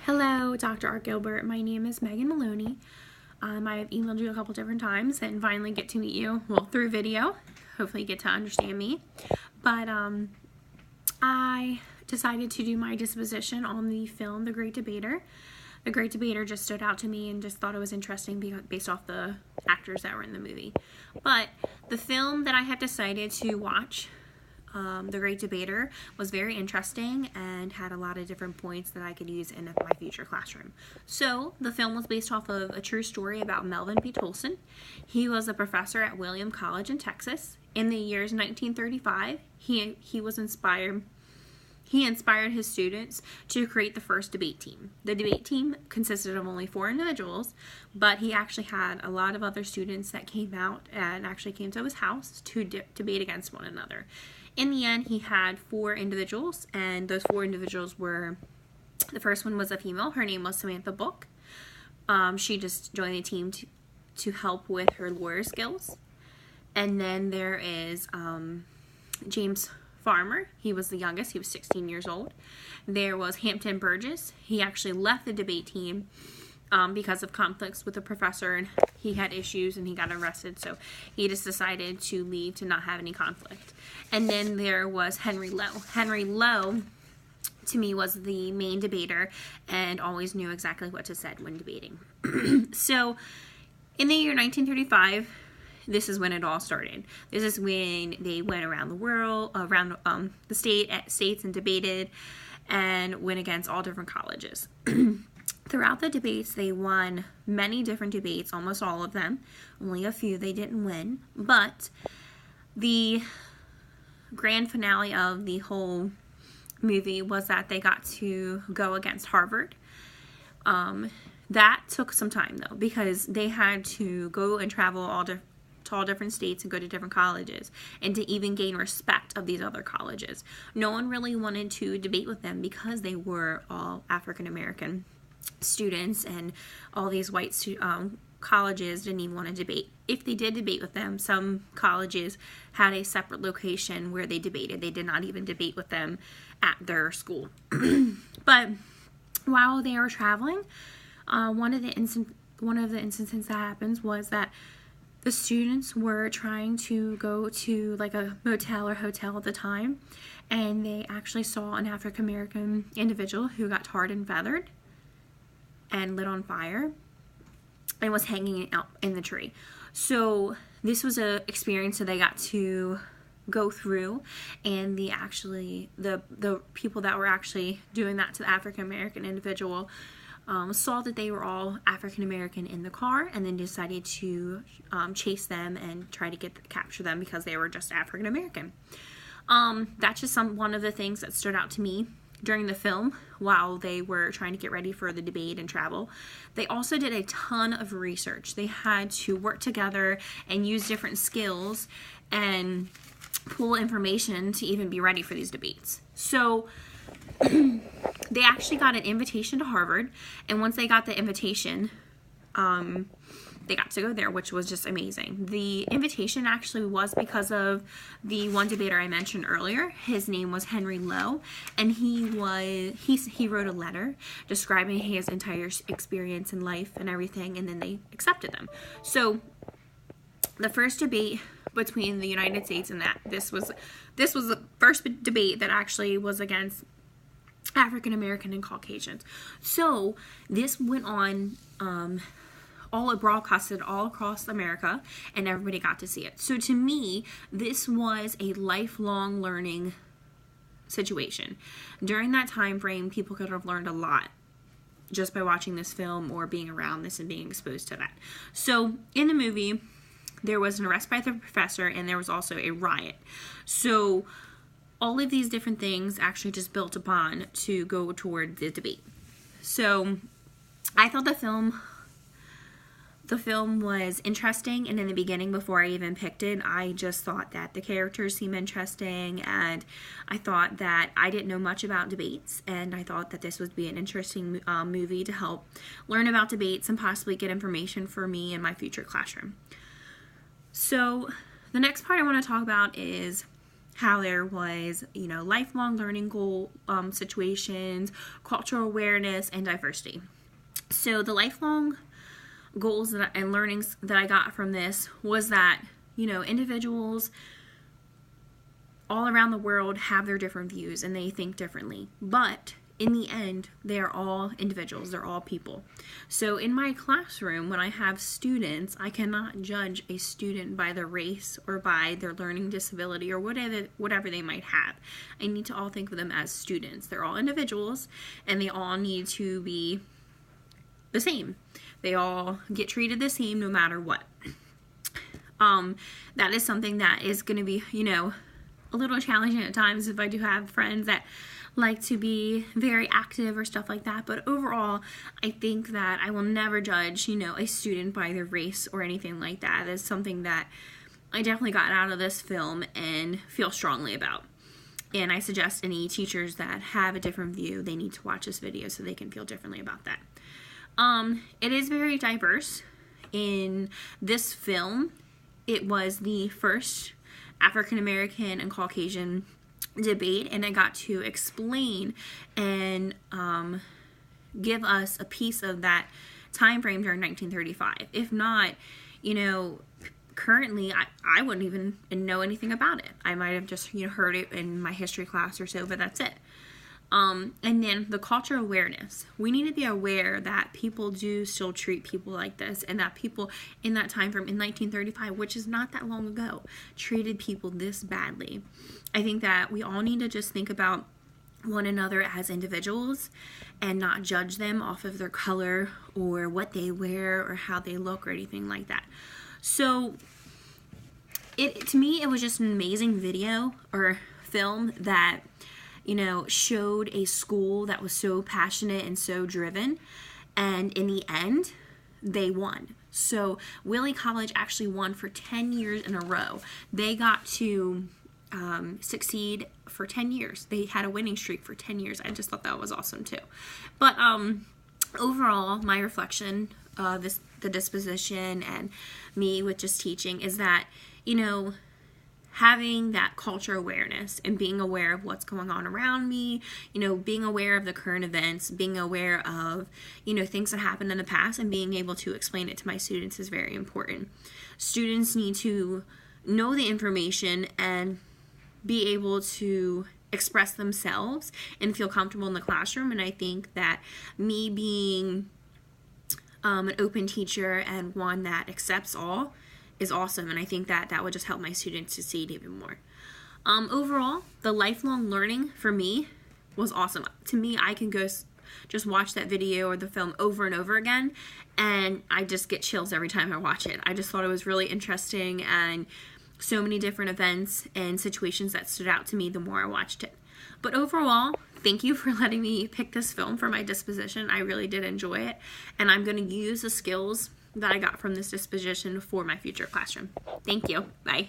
Hello, Dr. Art Gilbert. My name is Megan Maloney. I have emailed you a couple different times and finally get to meet you, well, through video. Hopefully you get to understand me. But I decided to do my disposition on the film The Great Debater. The Great Debater just stood out to me and just thought it was interesting based off the actors that were in the movie. But the film that I have decided to watch, The Great Debater, was very interesting and had a lot of different points that I could use in my future classroom. So the film was based off of a true story about Melvin B. Tolson. He was a professor at William College in Texas. In the years 1935, he inspired his students to create the first debate team. The debate team consisted of only 4 individuals, but he actually had a lot of other students that came out and actually came to his house to debate against one another. In the end, he had 4 individuals, and those 4 individuals were, the first one was a female. Her name was Samantha Book. She just joined the team to help with her lawyer skills. And then there is James Farmer. He was the youngest. He was 16 years old. There was Hampton Burgess. He actually left the debate team because of conflicts with the professor, and he had issues and he got arrested, so he just decided to leave to not have any conflict. And then there was Henry Lowe. Henry Lowe, to me, was the main debater and always knew exactly what to say when debating. So in the year 1935, this is when it all started. This is when they went around the world, around the states and debated and went against all different colleges. Throughout the debates, they won many different debates, almost all of them. Only a few they didn't win. But the grand finale of the whole movie was that they got to go against Harvard. That took some time, though, because they had to go and travel to all different states and go to different colleges and to even gain respect of these other colleges. No one really wanted to debate with them because they were all African American students, and all these white colleges didn't even want to debate. If they did debate with them, some colleges had a separate location where they debated. They did not even debate with them at their school. But while they were traveling, one of the instances that happens was that the students were trying to go to like a motel or hotel at the time, and they actually saw an African American individual who got tarred and feathered and lit on fire and was hanging out in the tree. So this was a experience that they got to go through, and the people that were actually doing that to the African American individual saw that they were all African American in the car, and then decided to chase them and try to capture them because they were just African American. That's just one of the things that stood out to me during the film while they were trying to get ready for the debate and travel. They also did a ton of research. They had to work together and use different skills and pull information to even be ready for these debates. So they actually got an invitation to Harvard, and once they got the invitation, they got to go there, which was just amazing. The invitation actually was because of the one debater I mentioned earlier. His name was Henry Lowe, and he wrote a letter describing his entire experience in life and everything, and then they accepted them. So the first debate between the United States and this was the first debate that actually was against African American and Caucasians. So this went on broadcasted all across America, and everybody got to see it. So to me, this was a lifelong learning situation. During that time frame, people could have learned a lot just by watching this film or being around this and being exposed to that. So in the movie, there was an arrest by the professor, and there was also a riot. So all of these different things actually just built upon to go toward the debate. So I thought the film was interesting, and in the beginning, before I even picked it, I just thought that the characters seemed interesting, and I thought that I didn't know much about debates, and I thought that this would be an interesting movie to help learn about debates and possibly get information for me in my future classroom. So the next part I want to talk about is how there was, lifelong learning goal situations, cultural awareness, and diversity. So the lifelong goals and learnings that I got from this was that, individuals all around the world have their different views and they think differently. But in the end, they are all individuals. They're all people. So in my classroom, when I have students, I cannot judge a student by their race or by their learning disability or whatever they might have. I need to all think of them as students. They're all individuals, and they all need to be the same. They all get treated the same no matter what. That is something that is going to be, a little challenging at times if I do have friends that like to be very active or stuff like that. But overall, I think that I will never judge, a student by their race or anything like that. It's something that I definitely got out of this film and feel strongly about. And I suggest any teachers that have a different view, they need to watch this video so they can feel differently about that. It is very diverse. In this film, it was the first African American and Caucasian debate, and I got to explain and give us a piece of that time frame during 1935. If not, currently I wouldn't even know anything about it. I might have just heard it in my history class or so, but that's it. And then the cultural awareness. We need to be aware that people do still treat people like this, and that people in that time frame in 1935, which is not that long ago, treated people this badly. I think that we all need to just think about one another as individuals and not judge them off of their color or what they wear or how they look or anything like that. So to me, it was just an amazing video or film that showed a school that was so passionate and so driven, and in the end, they won. So Willie College actually won for 10 years in a row. They got to succeed for 10 years. They had a winning streak for 10 years. I just thought that was awesome too. But overall, my reflection of the disposition and me with just teaching is that, having that culture awareness and being aware of what's going on around me, being aware of the current events, being aware of, things that happened in the past, and being able to explain it to my students is very important. Students need to know the information and be able to express themselves and feel comfortable in the classroom. And I think that me being an open teacher and one that accepts all is awesome, and I think that would just help my students succeed even more. Overall, the lifelong learning for me was awesome. To me, I can go just watch that video or the film over and over again, and I just get chills every time I watch it. I just thought it was really interesting, and so many different events and situations that stood out to me the more I watched it. But overall, thank you for letting me pick this film for my disposition. I really did enjoy it, and I'm going to use the skills that I got from this disposition for my future classroom. Thank you. Bye.